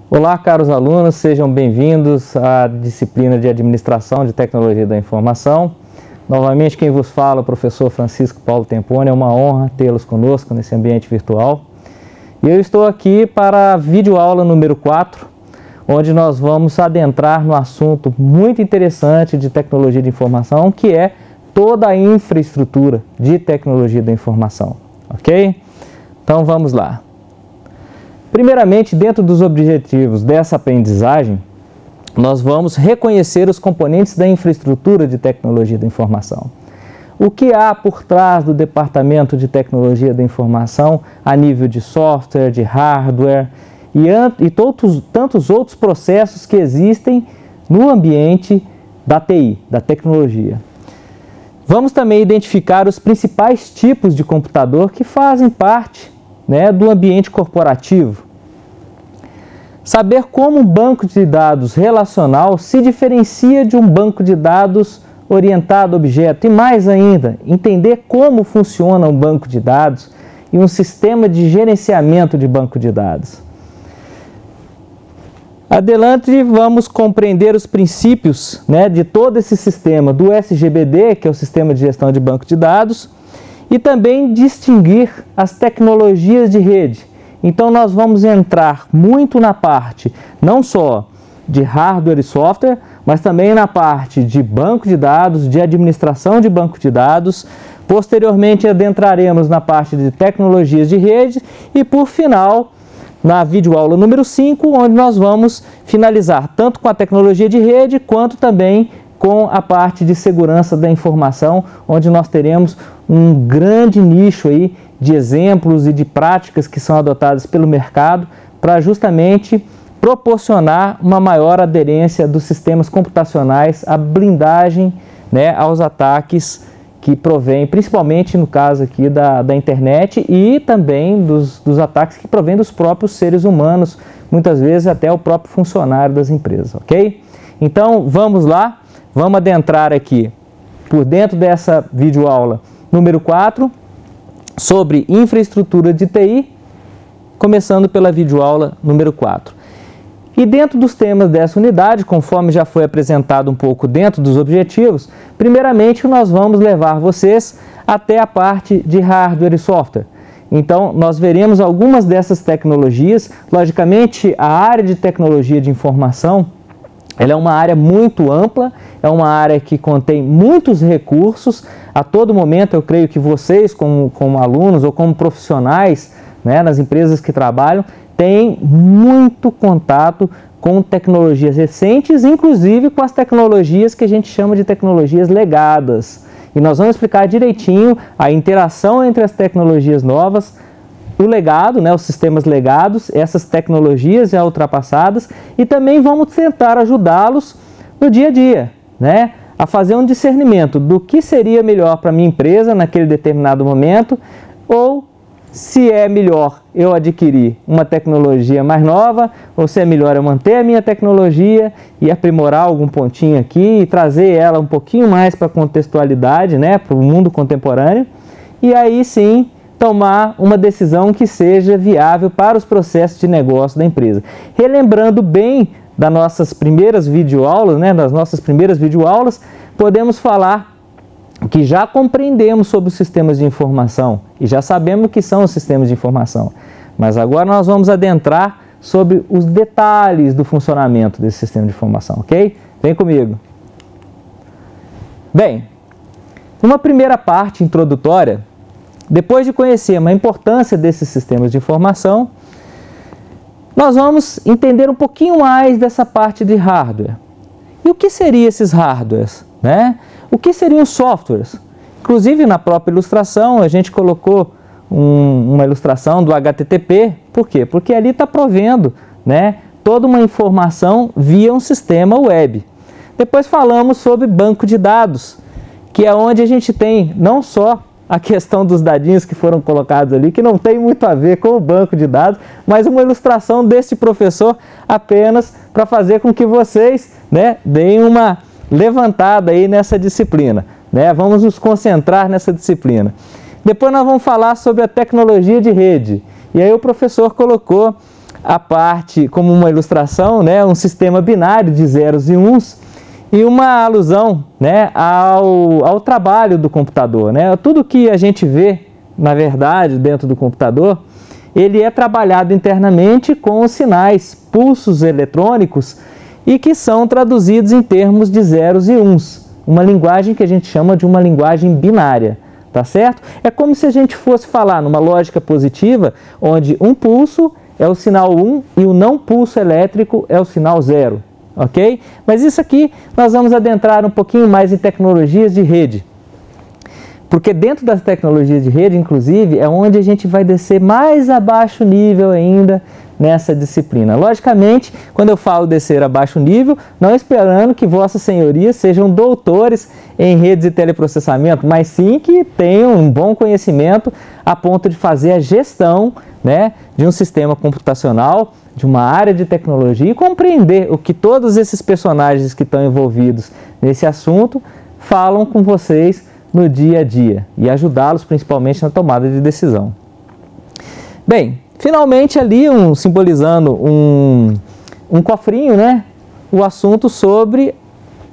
Olá, caros alunos, sejam bem-vindos à disciplina de Administração de Tecnologia da Informação. Novamente, quem vos fala é o professor Francisco Paulo Tempone. É uma honra tê-los conosco nesse ambiente virtual. E eu estou aqui para a videoaula número 4, onde nós vamos adentrar no assunto muito interessante de tecnologia de informação, que é toda a infraestrutura de tecnologia da informação, ok? Então vamos lá. Primeiramente, dentro dos objetivos dessa aprendizagem, nós vamos reconhecer os componentes da infraestrutura de tecnologia da informação. O que há por trás do departamento de tecnologia da informação a nível de software, de hardware e tantos outros processos que existem no ambiente da TI, da tecnologia. Vamos também identificar os principais tipos de computador que fazem parte, do ambiente corporativo. Saber como um banco de dados relacional se diferencia de um banco de dados orientado a objeto. E mais ainda, entender como funciona um banco de dados e um sistema de gerenciamento de banco de dados. Adelante, vamos compreender os princípios de todo esse sistema do SGBD, que é o Sistema de Gestão de Banco de Dados, e também distinguir as tecnologias de rede. Então, nós vamos entrar muito na parte não só de hardware e software, mas também na parte de banco de dados, de administração de banco de dados. Posteriormente, adentraremos na parte de tecnologias de rede e, por final, na videoaula número 5, onde nós vamos finalizar tanto com a tecnologia de rede, quanto também com a parte de segurança da informação, onde nós teremos um grande nicho aí de exemplos e de práticas que são adotadas pelo mercado para justamente proporcionar uma maior aderência dos sistemas computacionais à blindagem, aos ataques que provêm, principalmente no caso aqui da internet e também dos ataques que provêm dos próprios seres humanos, muitas vezes até o próprio funcionário das empresas, ok? Então, vamos lá, vamos adentrar aqui por dentro dessa videoaula número 4, sobre infraestrutura de TI, começando pela videoaula número 4. E dentro dos temas dessa unidade, conforme já foi apresentado um pouco dentro dos objetivos, primeiramente nós vamos levar vocês até a parte de hardware e software. Então, nós veremos algumas dessas tecnologias. Logicamente, a área de tecnologia de informação, ela é uma área muito ampla, é uma área que contém muitos recursos. A todo momento, eu creio que vocês, como alunos ou como profissionais, nas empresas que trabalham, têm muito contato com tecnologias recentes, inclusive com as tecnologias que a gente chama de tecnologias legadas. E nós vamos explicar direitinho a interação entre as tecnologias novas, o legado, os sistemas legados, essas tecnologias já ultrapassadas, e também vamos tentar ajudá-los no dia a dia, a fazer um discernimento do que seria melhor para a minha empresa naquele determinado momento, ou se é melhor eu adquirir uma tecnologia mais nova, ou se é melhor eu manter a minha tecnologia e aprimorar algum pontinho aqui e trazer ela um pouquinho mais para a contextualidade, para o mundo contemporâneo, e aí sim tomar uma decisão que seja viável para os processos de negócio da empresa. Relembrando bem das nossas primeiras videoaulas, podemos falar que já compreendemos sobre os sistemas de informação e já sabemos o que são os sistemas de informação. Mas agora nós vamos adentrar sobre os detalhes do funcionamento desse sistema de informação, ok? Vem comigo. Bem, uma primeira parte introdutória, depois de conhecer a importância desses sistemas de informação, nós vamos entender um pouquinho mais dessa parte de hardware. E o que seriam esses hardwares? O que seriam os softwares? Inclusive, na própria ilustração, a gente colocou uma ilustração do HTTP. Por quê? Porque ali está provendo toda uma informação via um sistema web. Depois falamos sobre banco de dados, que é onde a gente tem não só a questão dos dadinhos que foram colocados ali, que não tem muito a ver com o banco de dados, mas uma ilustração desse professor apenas para fazer com que vocês deem uma levantada aí nessa disciplina. Vamos nos concentrar nessa disciplina. Depois nós vamos falar sobre a tecnologia de rede. E aí o professor colocou a parte, como uma ilustração, né, um sistema binário de zeros e uns, e uma alusão, né, ao trabalho do computador, né? Tudo que a gente vê, na verdade, dentro do computador, ele é trabalhado internamente com os sinais, pulsos eletrônicos, e que são traduzidos em termos de zeros e uns, uma linguagem que a gente chama de uma linguagem binária, tá certo? É como se a gente fosse falar numa lógica positiva, onde um pulso é o sinal 1 e o não pulso elétrico é o sinal 0, ok? Mas isso aqui nós vamos adentrar um pouquinho mais em tecnologias de rede. Porque dentro das tecnologias de rede, inclusive, é onde a gente vai descer mais abaixo nível ainda nessa disciplina. Logicamente, quando eu falo descer abaixo nível, não esperando que vossas senhorias sejam doutores em redes de teleprocessamento, mas sim que tenham um bom conhecimento a ponto de fazer a gestão, né, de um sistema computacional, de uma área de tecnologia e compreender o que todos esses personagens que estão envolvidos nesse assunto falam com vocês no dia a dia e ajudá-los principalmente na tomada de decisão. Bem, finalmente ali simbolizando um cofrinho, né? O assunto sobre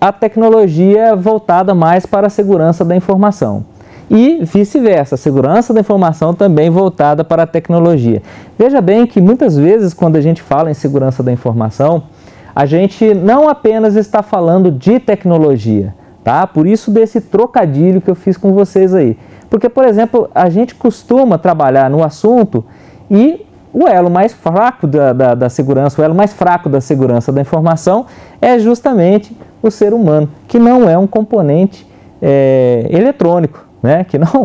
a tecnologia voltada mais para a segurança da informação. E vice-versa, a segurança da informação também voltada para a tecnologia. Veja bem que muitas vezes quando a gente fala em segurança da informação, a gente não apenas está falando de tecnologia, tá? Por isso desse trocadilho que eu fiz com vocês aí. Porque, por exemplo, a gente costuma trabalhar no assunto e o elo mais fraco da segurança, o elo mais fraco da segurança da informação é justamente o ser humano, que não é um componente eletrônico, né? Que não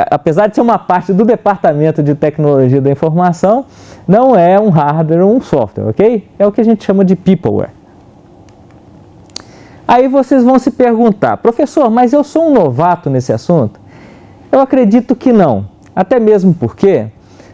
apesar de ser uma parte do departamento de tecnologia da informação, não é um hardware ou um software, ok? É o que a gente chama de peopleware. Aí vocês vão se perguntar, professor, mas eu sou um novato nesse assunto? Eu acredito que não, até mesmo porque,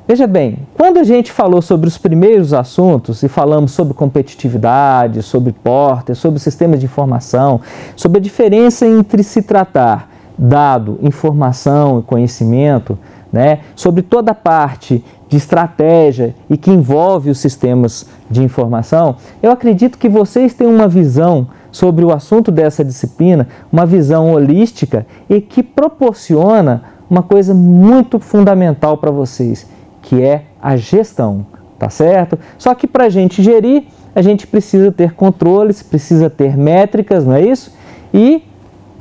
veja bem, quando a gente falou sobre os primeiros assuntos e falamos sobre competitividade, sobre portas, sobre sistemas de informação, sobre a diferença entre se tratar dado, informação e conhecimento, né, sobre toda a parte de estratégia e que envolve os sistemas de informação, eu acredito que vocês têm uma visão sobre o assunto dessa disciplina, uma visão holística e que proporciona uma coisa muito fundamental para vocês, que é a gestão, tá certo? Só que para a gente gerir, a gente precisa ter controles, precisa ter métricas, não é isso? E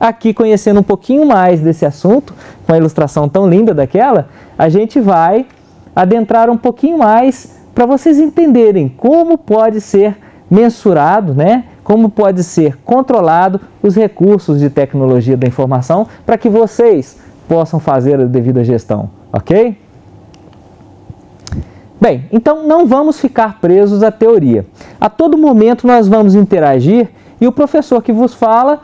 aqui, conhecendo um pouquinho mais desse assunto, com a ilustração tão linda daquela, a gente vai adentrar um pouquinho mais para vocês entenderem como pode ser mensurado, né? Como pode ser controlado os recursos de tecnologia da informação para que vocês possam fazer a devida gestão, ok? Bem, então não vamos ficar presos à teoria. A todo momento nós vamos interagir e o professor que vos fala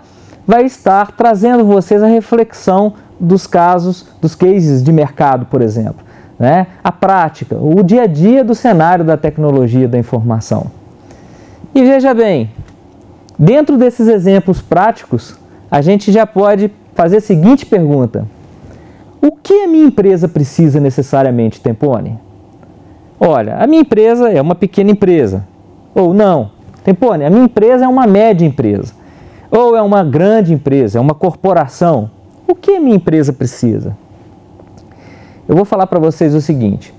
vai estar trazendo vocês a reflexão dos casos, dos cases de mercado, por exemplo, né? A prática, o dia a dia do cenário da tecnologia da informação. E veja bem, dentro desses exemplos práticos, a gente já pode fazer a seguinte pergunta: o que a minha empresa precisa necessariamente, Tempone? Olha, a minha empresa é uma pequena empresa. Ou não, Tempone, a minha empresa é uma média empresa. Ou é uma grande empresa, é uma corporação. O que a minha empresa precisa? Eu vou falar para vocês o seguinte: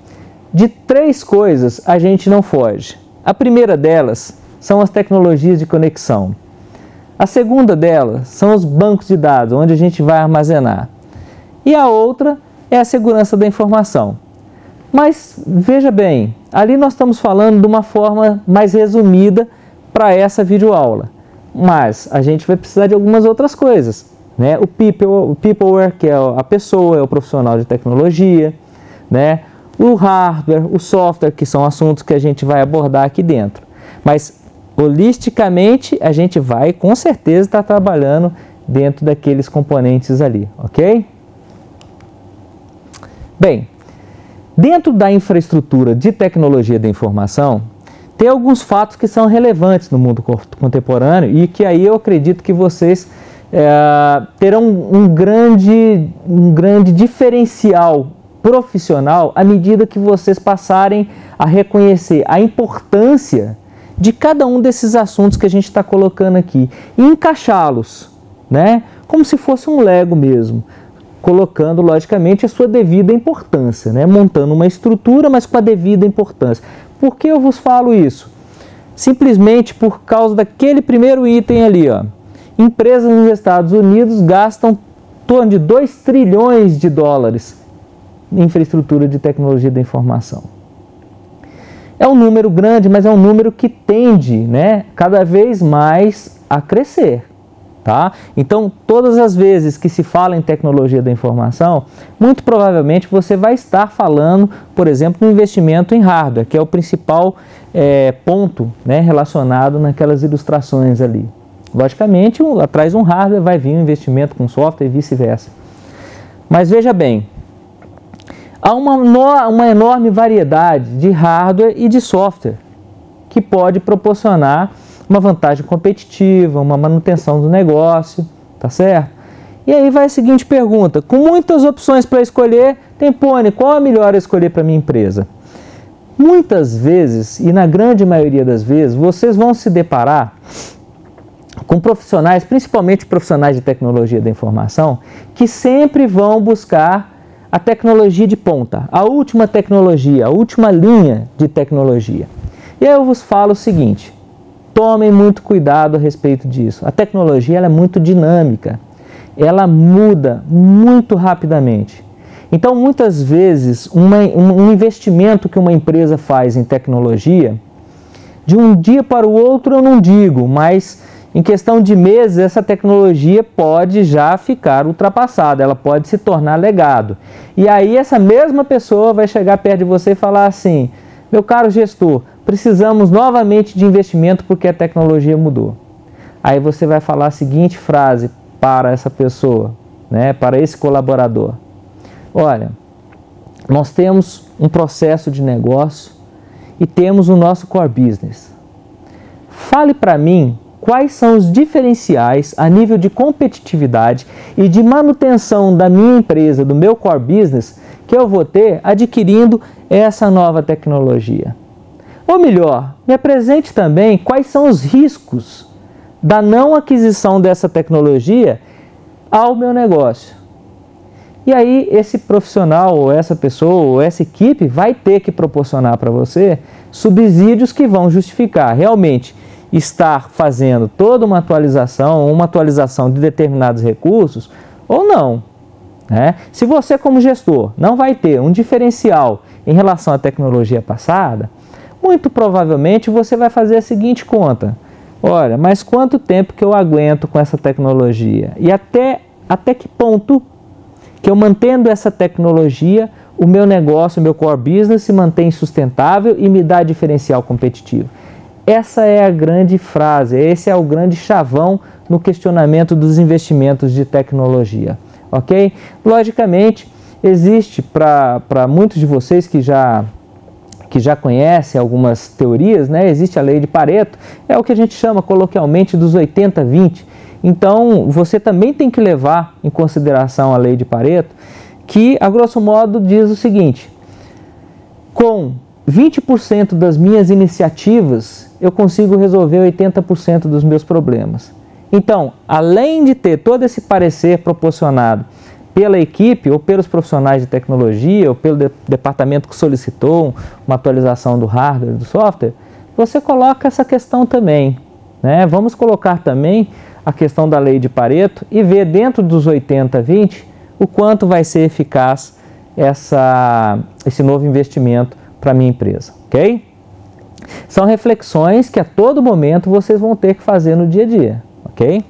de 3 coisas a gente não foge. A primeira delas são as tecnologias de conexão. A segunda delas são os bancos de dados, onde a gente vai armazenar. E a outra é a segurança da informação. Mas, veja bem, ali nós estamos falando de uma forma mais resumida para essa videoaula. Mas a gente vai precisar de algumas outras coisas, né? O peopleware, que é a pessoa, é o profissional de tecnologia, né? O hardware, o software, que são assuntos que a gente vai abordar aqui dentro. Mas, holisticamente, a gente vai, com certeza, estar trabalhando dentro daqueles componentes ali, ok? Bem, dentro da infraestrutura de tecnologia da informação, tem alguns fatos que são relevantes no mundo contemporâneo e que aí eu acredito que vocês terão um grande diferencial profissional à medida que vocês passarem a reconhecer a importância de cada um desses assuntos que a gente está colocando aqui e encaixá-los, né, como se fosse um Lego mesmo, colocando logicamente a sua devida importância, né, montando uma estrutura, mas com a devida importância. Por que eu vos falo isso? Simplesmente por causa daquele primeiro item ali, ó. Empresas nos Estados Unidos gastam em torno de 2 trilhões de dólares em infraestrutura de tecnologia da informação. É um número grande, mas é um número que tende, né, cada vez mais a crescer. Tá? Então, todas as vezes que se fala em tecnologia da informação, muito provavelmente você vai estar falando, por exemplo, no investimento em hardware, que é o principal ponto, né, relacionado naquelas ilustrações ali. Logicamente, atrás de um hardware vai vir um investimento com software e vice-versa. Mas veja bem, há uma enorme variedade de hardware e de software que pode proporcionar uma vantagem competitiva, uma manutenção do negócio, tá certo? E aí vai a seguinte pergunta: com muitas opções para escolher, Tempone, qual a melhor a escolher para minha empresa? Muitas vezes, e na grande maioria das vezes, vocês vão se deparar com profissionais, principalmente profissionais de tecnologia da informação, que sempre vão buscar a tecnologia de ponta, a última tecnologia, a última linha de tecnologia. E aí eu vos falo o seguinte: tomem muito cuidado a respeito disso. A tecnologia ela é muito dinâmica, ela muda muito rapidamente. Então, muitas vezes, um investimento que uma empresa faz em tecnologia, de um dia para o outro eu não digo, mas em questão de meses essa tecnologia pode já ficar ultrapassada, ela pode se tornar legado. E aí essa mesma pessoa vai chegar perto de você e falar assim: meu caro gestor, precisamos novamente de investimento porque a tecnologia mudou. Aí você vai falar a seguinte frase para essa pessoa, né, para esse colaborador: olha, nós temos um processo de negócio e temos o nosso core business. Fale para mim quais são os diferenciais a nível de competitividade e de manutenção da minha empresa, do meu core business, que eu vou ter adquirindo essa nova tecnologia. Ou melhor, me apresente também quais são os riscos da não aquisição dessa tecnologia ao meu negócio. E aí esse profissional, ou essa pessoa, ou essa equipe vai ter que proporcionar para você subsídios que vão justificar realmente estar fazendo toda uma atualização de determinados recursos ou não. Né? Se você como gestor não vai ter um diferencial em relação à tecnologia passada, muito provavelmente você vai fazer a seguinte conta: olha, mas quanto tempo que eu aguento com essa tecnologia? E até que ponto que eu mantendo essa tecnologia, o meu negócio, o meu core business se mantém sustentável e me dá diferencial competitivo? Essa é a grande frase, esse é o grande chavão no questionamento dos investimentos de tecnologia, ok? Logicamente, existe para muitos de vocês que já conhecem algumas teorias, né? Existe a lei de Pareto, é o que a gente chama coloquialmente dos 80-20. Então, você também tem que levar em consideração a lei de Pareto, que, a grosso modo, diz o seguinte: com 20% das minhas iniciativas, eu consigo resolver 80% dos meus problemas. Então, além de ter todo esse parecer proporcionado pela equipe ou pelos profissionais de tecnologia ou pelo departamento que solicitou uma atualização do hardware, do software, você coloca essa questão também, né? Vamos colocar também a questão da lei de Pareto e ver dentro dos 80-20 o quanto vai ser eficaz esse novo investimento para a minha empresa, ok? São reflexões que a todo momento vocês vão ter que fazer no dia a dia, ok?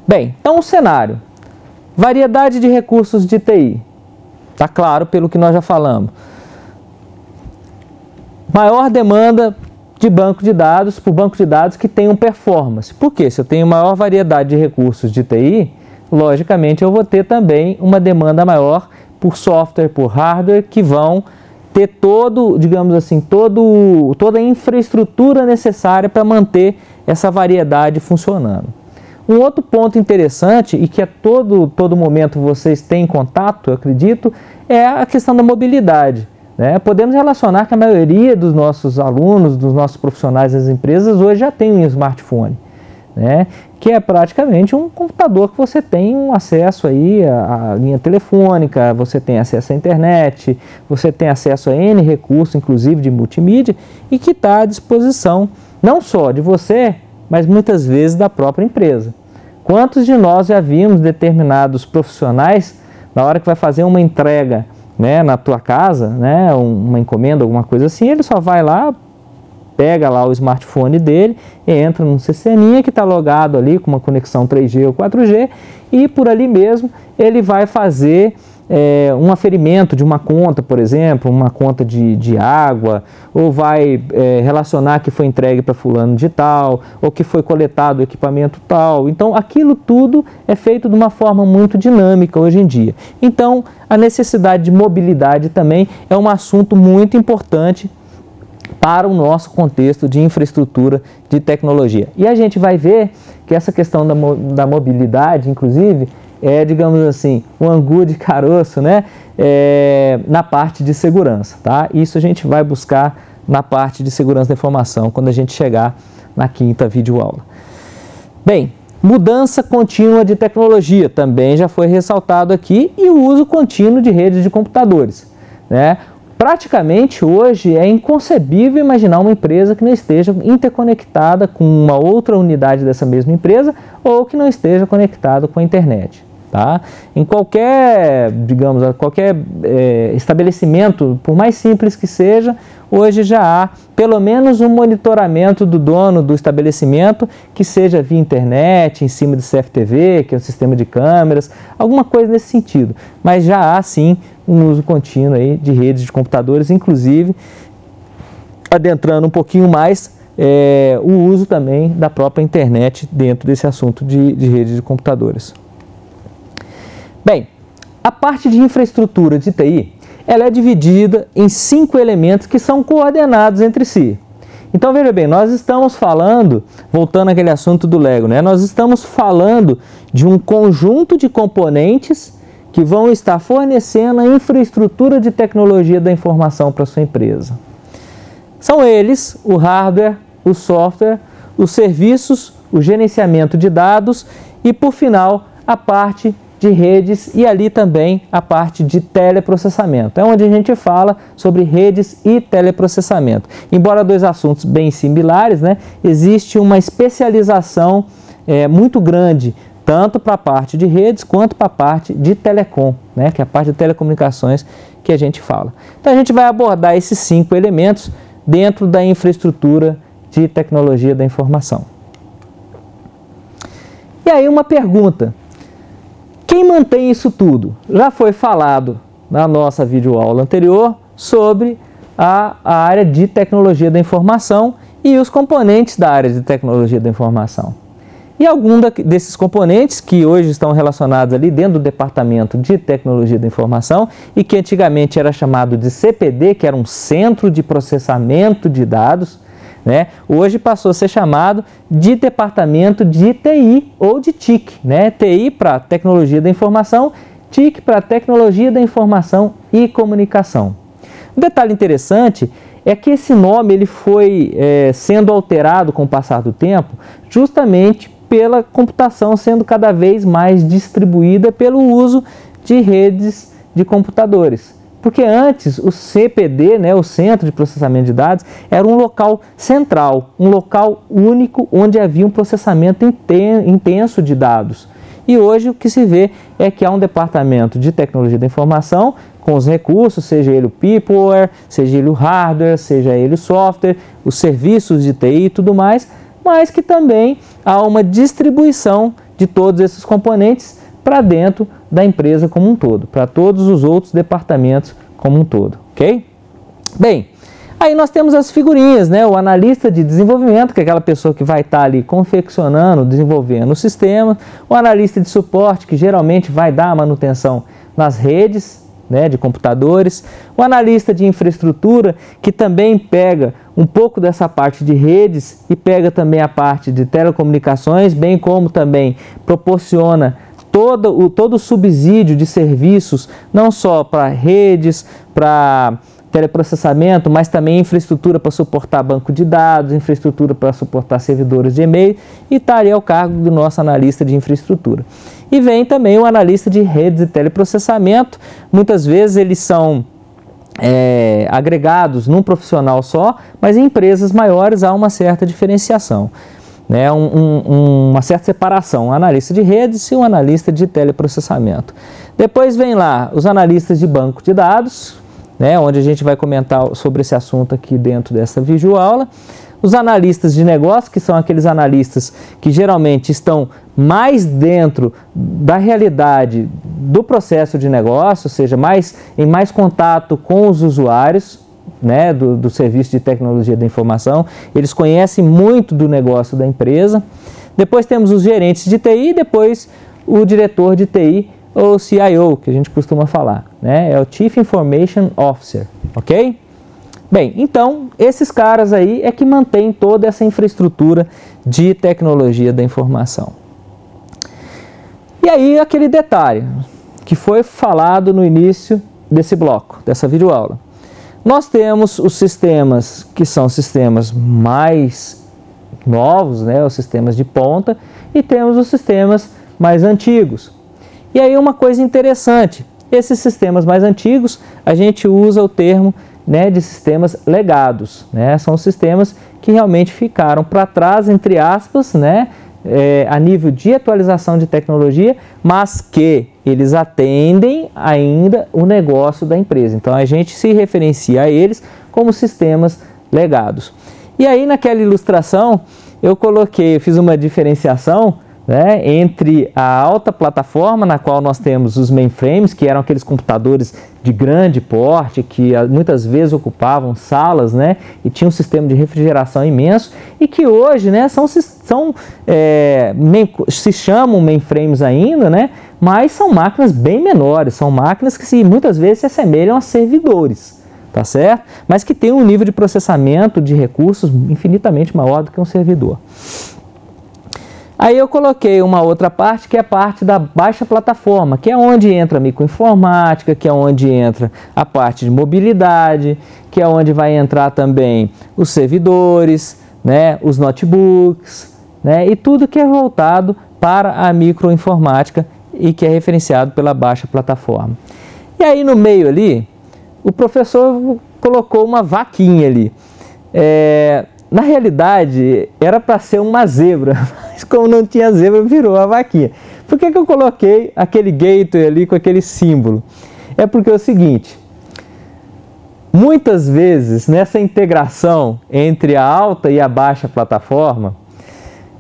Bem, então o cenário. Variedade de recursos de TI. Está claro pelo que nós já falamos. Maior demanda de banco de dados por banco de dados que tenham performance. Por quê? Se eu tenho maior variedade de recursos de TI, logicamente eu vou ter também uma demanda maior por software, por hardware, que vão ter digamos assim, toda a infraestrutura necessária para manter essa variedade funcionando. Um outro ponto interessante e que a todo momento vocês têm contato, eu acredito, é a questão da mobilidade, né? Podemos relacionar que a maioria dos nossos alunos, dos nossos profissionais das empresas hoje já tem um smartphone, né? Que é praticamente um computador que você tem um acesso aí à linha telefônica, você tem acesso à internet, você tem acesso a N recursos, inclusive de multimídia, e que está à disposição não só de você, mas muitas vezes da própria empresa. Quantos de nós já vimos determinados profissionais, na hora que vai fazer uma entrega, né, na tua casa, né, uma encomenda, alguma coisa assim, ele só vai lá, pega lá o smartphone dele, entra num sisteminha que está logado ali com uma conexão 3G ou 4G e por ali mesmo ele vai fazer um aferimento de uma conta, por exemplo, uma conta de água, ou vai relacionar que foi entregue para fulano de tal, ou que foi coletado o equipamento tal. Então, aquilo tudo é feito de uma forma muito dinâmica hoje em dia. Então, a necessidade de mobilidade também é um assunto muito importante para o nosso contexto de infraestrutura de tecnologia. E a gente vai ver que essa questão da mobilidade, inclusive, digamos assim, um angu de caroço, né? Na parte de segurança, tá? Isso a gente vai buscar na parte de segurança da informação quando a gente chegar na quinta videoaula. Bem, mudança contínua de tecnologia também já foi ressaltado aqui e o uso contínuo de redes de computadores, né? Praticamente hoje é inconcebível imaginar uma empresa que não esteja interconectada com uma outra unidade dessa mesma empresa ou que não esteja conectada com a internet. Tá? Em qualquer, digamos, estabelecimento, por mais simples que seja, hoje já há pelo menos um monitoramento do dono do estabelecimento que seja via internet, em cima de CFTV, que é um sistema de câmeras, alguma coisa nesse sentido. Mas já há sim um uso contínuo aí de redes de computadores, inclusive adentrando um pouquinho mais o uso também da própria internet dentro desse assunto de redes de computadores. Bem, a parte de infraestrutura de TI, ela é dividida em 5 elementos que são coordenados entre si. Então, veja bem, nós estamos falando, voltando àquele assunto do Lego, né? Nós estamos falando de um conjunto de componentes que vão estar fornecendo a infraestrutura de tecnologia da informação para a sua empresa. São eles o hardware, o software, os serviços, o gerenciamento de dados e, por final, a parte de redes e ali também a parte de teleprocessamento. É onde a gente fala sobre redes e teleprocessamento. Embora dois assuntos bem similares, né, existe uma especialização muito grande, tanto para a parte de redes quanto para a parte de telecom, né, que é a parte de telecomunicações que a gente fala. Então a gente vai abordar esses 5 elementos dentro da infraestrutura de tecnologia da informação. E aí uma pergunta. Quem mantém isso tudo? Já foi falado na nossa videoaula anterior sobre a área de tecnologia da informação e os componentes da área de tecnologia da informação. E algum desses componentes que hoje estão relacionados ali dentro do departamento de tecnologia da informação e que antigamente era chamado de CPD, que era um centro de processamento de dados, né? Hoje passou a ser chamado de departamento de TI ou de TIC, né? TI para tecnologia da informação, TIC para tecnologia da informação e comunicação. Um detalhe interessante é que esse nome ele foi sendo alterado com o passar do tempo, justamente pela computação sendo cada vez mais distribuída pelo uso de redes de computadores. Porque antes o CPD, né, o Centro de Processamento de Dados, era um local central, um local único onde havia um processamento intenso de dados. E hoje o que se vê é que há um departamento de tecnologia da informação com os recursos, seja ele o peopleware, seja ele o hardware, seja ele o software, os serviços de TI e tudo mais, mas que também há uma distribuição de todos esses componentes para dentro da empresa como um todo, para todos os outros departamentos como um todo, ok? Bem, aí nós temos as figurinhas, né? O analista de desenvolvimento, que é aquela pessoa que vai estar ali confeccionando, desenvolvendo o sistema, o analista de suporte, que geralmente vai dar a manutenção nas redes, né, de computadores, o analista de infraestrutura, que também pega um pouco dessa parte de redes e pega também a parte de telecomunicações, bem como também proporciona todo o subsídio de serviços, não só para redes, para teleprocessamento, mas também infraestrutura para suportar banco de dados, infraestrutura para suportar servidores de e-mail, e estaria ao cargo do nosso analista de infraestrutura. E vem também o analista de redes e teleprocessamento. Muitas vezes eles são agregados num profissional só, mas em empresas maiores há uma certa diferenciação, né? Uma certa separação, um analista de redes e um analista de teleprocessamento. Depois vem lá os analistas de banco de dados, né, onde a gente vai comentar sobre esse assunto aqui dentro dessa videoaula. Os analistas de negócio, que são aqueles analistas que geralmente estão mais dentro da realidade do processo de negócio, ou seja, em mais contato com os usuários, né, do serviço de tecnologia da informação. Eles conhecem muito do negócio da empresa. Depois temos os gerentes de TI e depois o diretor de TI, ou CIO, que a gente costuma falar, né? É o Chief Information Officer, ok? Bem, então, esses caras aí é que mantêm toda essa infraestrutura de tecnologia da informação. E aí, aquele detalhe que foi falado no início desse bloco, dessa videoaula. Nós temos os sistemas que são sistemas mais novos, né? Os sistemas de ponta, e temos os sistemas mais antigos. E aí uma coisa interessante, esses sistemas mais antigos, a gente usa o termo, né, de sistemas legados, né? São sistemas que realmente ficaram para trás, entre aspas, né, a nível de atualização de tecnologia, mas que eles atendem ainda o negócio da empresa. Então a gente se referencia a eles como sistemas legados. E aí naquela ilustração eu fiz uma diferenciação, né, entre a alta plataforma, na qual nós temos os mainframes, que eram aqueles computadores de grande porte, que muitas vezes ocupavam salas, né, e tinha um sistema de refrigeração imenso, e que hoje, né, se chamam mainframes ainda, né, mas são máquinas bem menores, são máquinas que muitas vezes se assemelham a servidores, tá certo? Mas que tem um nível de processamento de recursos infinitamente maior do que um servidor. Aí eu coloquei uma outra parte, que é a parte da baixa plataforma, que é onde entra a microinformática, que é onde entra a parte de mobilidade, que é onde vai entrar também os servidores, né, os notebooks, né, e tudo que é voltado para a microinformática e que é referenciado pela baixa plataforma. E aí no meio ali, o professor colocou uma vaquinha ali. Na realidade, era para ser uma zebra, mas como não tinha zebra, virou a vaquinha. Por que eu coloquei aquele gateway ali com aquele símbolo? É porque é o seguinte, muitas vezes nessa integração entre a alta e a baixa plataforma,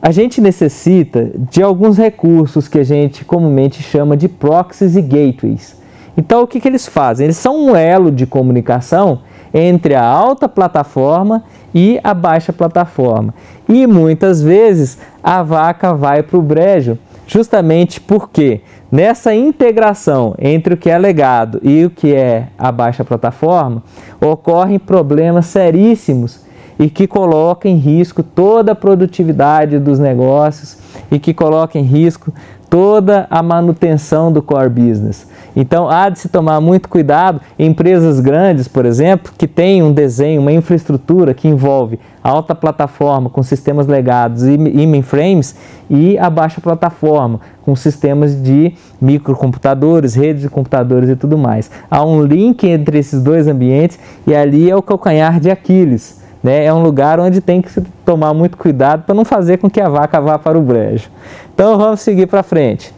a gente necessita de alguns recursos que a gente comumente chama de proxies e gateways. Então o que eles fazem? Eles são um elo de comunicação entre a alta plataforma e a baixa plataforma. E muitas vezes a vaca vai para o brejo, justamente porque nessa integração entre o que é legado e o que é a baixa plataforma, ocorrem problemas seríssimos e que colocam em risco toda a produtividade dos negócios e que colocam em risco toda a manutenção do core business. Então, há de se tomar muito cuidado em empresas grandes, por exemplo, que têm um desenho, uma infraestrutura que envolve alta plataforma com sistemas legados e mainframes e a baixa plataforma com sistemas de microcomputadores, redes de computadores e tudo mais. Há um link entre esses dois ambientes e ali é o calcanhar de Aquiles, né? É um lugar onde tem que se tomar muito cuidado para não fazer com que a vaca vá para o brejo. Então, vamos seguir para frente.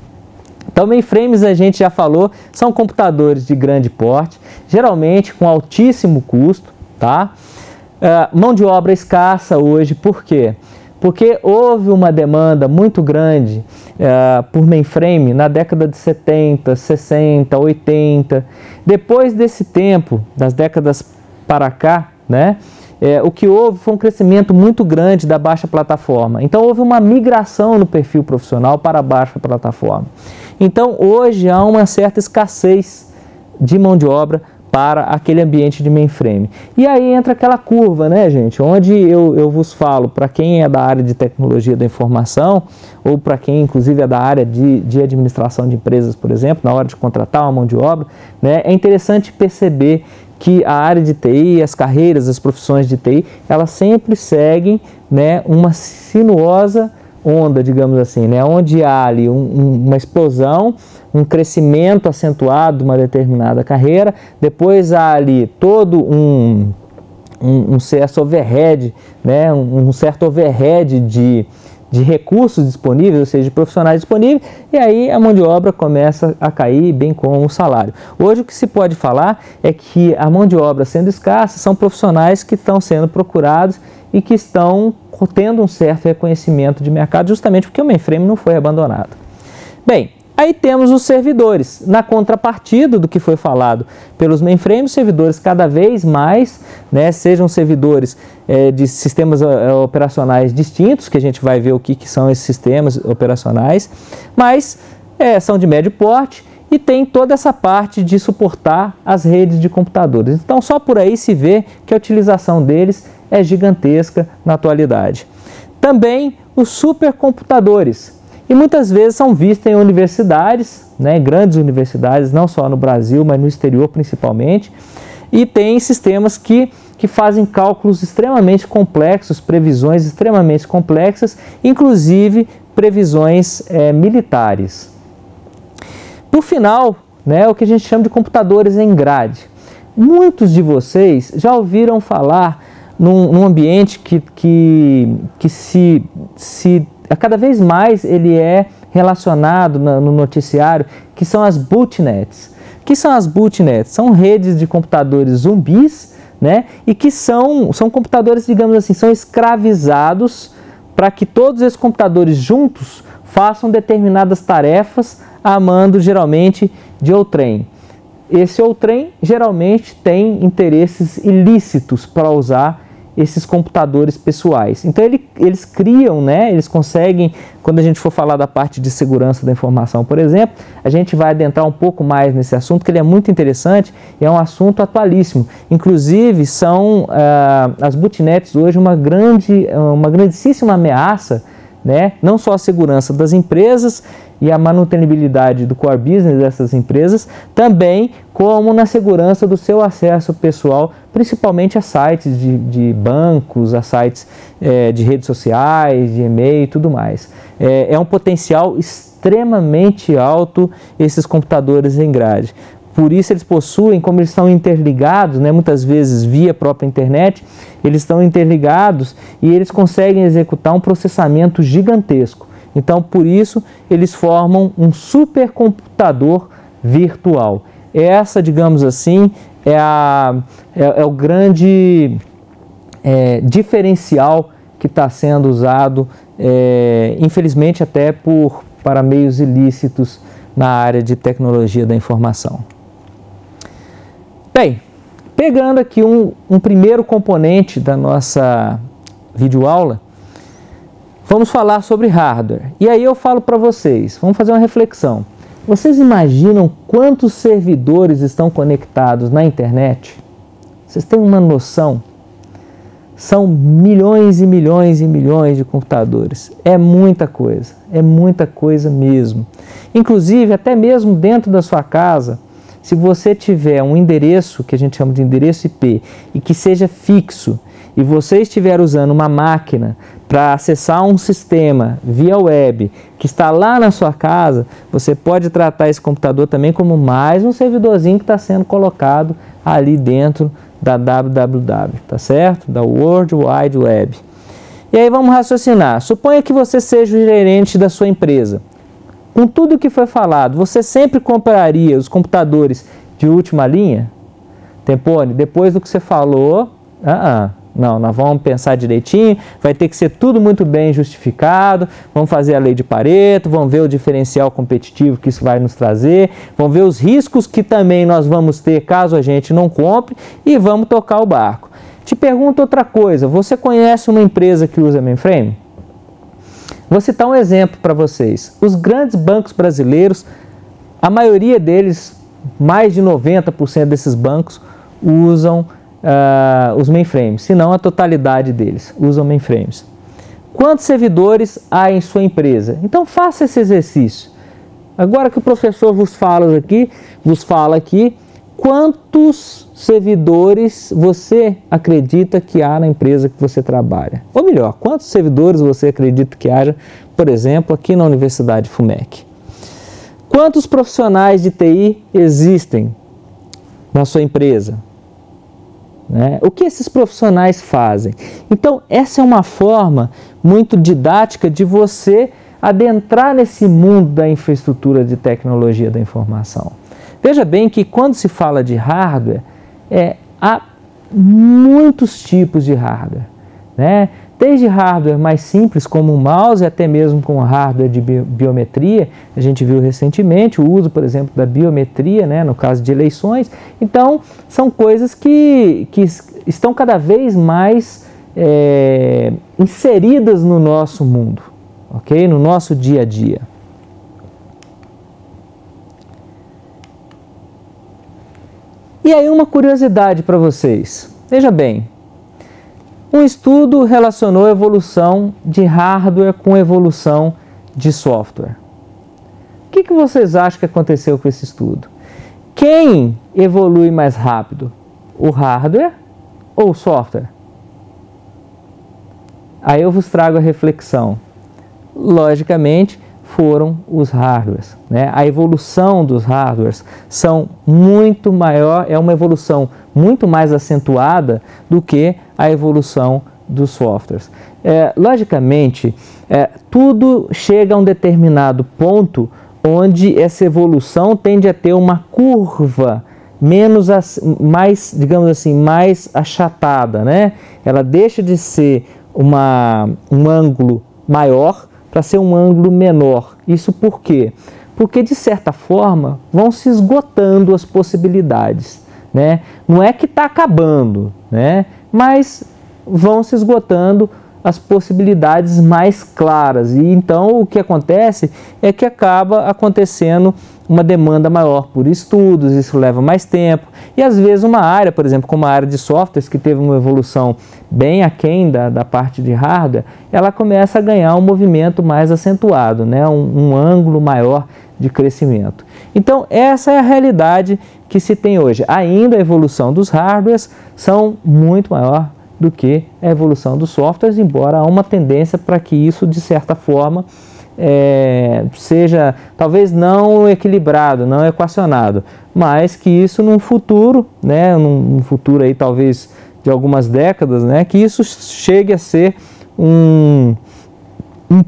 Então, mainframes, a gente já falou, são computadores de grande porte, geralmente com altíssimo custo, tá? Mão de obra escassa hoje, por quê? Porque houve uma demanda muito grande por mainframe na década de 70, 60, 80. Depois desse tempo, das décadas para cá, né? O que houve foi um crescimento muito grande da baixa plataforma. Então, houve uma migração no perfil profissional para a baixa plataforma. Então, hoje há uma certa escassez de mão de obra para aquele ambiente de mainframe. E aí entra aquela curva, né, gente, onde eu vos falo, para quem é da área de tecnologia da informação, ou para quem inclusive é da área de administração de empresas, por exemplo, na hora de contratar uma mão de obra, né, é interessante perceber que a área de TI, as carreiras, as profissões de TI, elas sempre seguem, né, uma sinuosa onda, digamos assim, né, onde há ali uma explosão, um crescimento acentuado de uma determinada carreira, depois há ali todo um certo overhead, né, um certo overhead de recursos disponíveis, ou seja, de profissionais disponíveis, e aí a mão de obra começa a cair, bem como o salário. Hoje o que se pode falar é que a mão de obra sendo escassa, são profissionais que estão sendo procurados e que estão tendo um certo reconhecimento de mercado, justamente porque o mainframe não foi abandonado. Bem, aí temos os servidores. Na contrapartida do que foi falado pelos mainframes, servidores cada vez mais, né, sejam servidores de sistemas operacionais distintos, que a gente vai ver o que são esses sistemas operacionais, mas são de médio porte e tem toda essa parte de suportar as redes de computadores. Então, só por aí se vê que a utilização deles é gigantesca na atualidade. Também os supercomputadores. E muitas vezes são vistos em universidades, né, grandes universidades, não só no Brasil, mas no exterior principalmente, e tem sistemas que fazem cálculos extremamente complexos, previsões extremamente complexas, inclusive previsões militares. Por final, né, o que a gente chama de computadores em grade. Muitos de vocês já ouviram falar num ambiente que cada vez mais ele é relacionado no noticiário, que são as botnets. O que são as botnets? São redes de computadores zumbis, né? E que são computadores, digamos assim, são escravizados para que todos esses computadores juntos façam determinadas tarefas a mando, geralmente, de outrem. Esse outrem, geralmente, tem interesses ilícitos para usar esses computadores pessoais. Então eles criam, né, eles conseguem, quando a gente for falar da parte de segurança da informação, por exemplo, a gente vai adentrar um pouco mais nesse assunto, que ele é muito interessante e é um assunto atualíssimo. Inclusive, são as botnets hoje uma grandíssima ameaça, né, não só a segurança das empresas e a manutenibilidade do core business dessas empresas, também como na segurança do seu acesso pessoal, principalmente a sites de bancos, a sites de redes sociais, de e-mail e tudo mais. É um potencial extremamente alto esses computadores em grade. Por isso eles possuem, como eles estão interligados, né, muitas vezes via própria internet, eles estão interligados e eles conseguem executar um processamento gigantesco. Então, por isso, eles formam um supercomputador virtual. Essa, digamos assim, é o grande diferencial que está sendo usado, infelizmente até para meios ilícitos na área de tecnologia da informação. Bem, pegando aqui um primeiro componente da nossa videoaula, vamos falar sobre hardware. E aí eu falo para vocês, vamos fazer uma reflexão. Vocês imaginam quantos servidores estão conectados na internet? Vocês têm uma noção? São milhões e milhões e milhões de computadores. É muita coisa mesmo. Inclusive, até mesmo dentro da sua casa, se você tiver um endereço, que a gente chama de endereço IP, e que seja fixo, e você estiver usando uma máquina para acessar um sistema via web que está lá na sua casa, você pode tratar esse computador também como mais um servidorzinho que está sendo colocado ali dentro da www, tá certo? Da World Wide Web. E aí vamos raciocinar. Suponha que você seja o gerente da sua empresa. Com tudo o que foi falado, você sempre compraria os computadores de última linha? Tempone, depois do que você falou, não, nós vamos pensar direitinho, vai ter que ser tudo muito bem justificado, vamos fazer a lei de Pareto, vamos ver o diferencial competitivo que isso vai nos trazer, vamos ver os riscos que também nós vamos ter caso a gente não compre e vamos tocar o barco. Te pergunto outra coisa, você conhece uma empresa que usa mainframe? Vou citar um exemplo para vocês. Os grandes bancos brasileiros, a maioria deles, mais de 90% desses bancos usam os mainframes, se não a totalidade deles usam mainframes. Quantos servidores há em sua empresa? Então faça esse exercício. Agora que o professor vos fala aqui, quantos servidores você acredita que há na empresa que você trabalha? Ou melhor, quantos servidores você acredita que haja, por exemplo, aqui na Universidade FUMEC? Quantos profissionais de TI existem na sua empresa? O que esses profissionais fazem? Então, essa é uma forma muito didática de você adentrar nesse mundo da infraestrutura de tecnologia da informação. Veja bem que quando se fala de hardware, há muitos tipos de hardware, né? Desde hardware mais simples, como o mouse, até mesmo com hardware de biometria. A gente viu recentemente o uso, por exemplo, da biometria, né, no caso de eleições. Então, são coisas que estão cada vez mais inseridas no nosso mundo, ok? No nosso dia a dia. E aí uma curiosidade para vocês. Veja bem, um estudo relacionou a evolução de hardware com evolução de software. O que vocês acham que aconteceu com esse estudo? Quem evolui mais rápido? O hardware ou o software? Aí eu vos trago a reflexão. Logicamente, foram os hardwares, né? A evolução dos hardwares são muito maior, é uma evolução muito mais acentuada do que a evolução dos softwares. Logicamente, tudo chega a um determinado ponto onde essa evolução tende a ter uma curva mais, digamos assim, mais achatada, né? Ela deixa de ser um ângulo maior para ser um ângulo menor. Isso por quê? Porque, de certa forma, vão se esgotando as possibilidades, né? Não é que está acabando, né? Mas vão se esgotando as possibilidades mais claras. E então o que acontece é que acaba acontecendo uma demanda maior por estudos, isso leva mais tempo. E às vezes uma área, por exemplo, como a área de softwares, que teve uma evolução bem aquém da parte de hardware, ela começa a ganhar um movimento mais acentuado, né? Um ângulo maior de crescimento. Então essa é a realidade que se tem hoje. Ainda a evolução dos hardwares são muito maior do que a evolução dos softwares, embora há uma tendência para que isso, de certa forma, seja talvez não equilibrado, não equacionado, mas que isso num futuro, né, num futuro aí talvez de algumas décadas, né, que isso chegue a ser um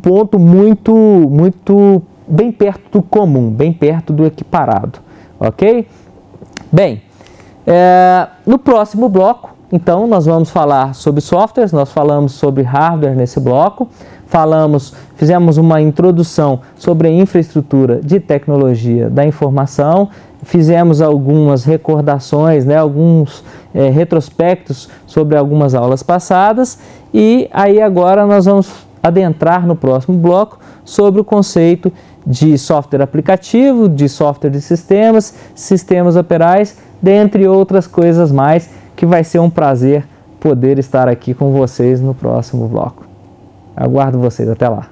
ponto muito bem perto do comum, bem perto do equiparado, ok? Bem, no próximo bloco, então, nós vamos falar sobre softwares, nós falamos sobre hardware nesse bloco, fizemos uma introdução sobre a infraestrutura de tecnologia da informação, fizemos algumas recordações, né, alguns retrospectos sobre algumas aulas passadas, e aí agora nós vamos adentrar no próximo bloco sobre o conceito de software aplicativo, de software de sistemas, sistemas operais, dentre outras coisas mais, que vai ser um prazer poder estar aqui com vocês no próximo bloco. Aguardo vocês, até lá.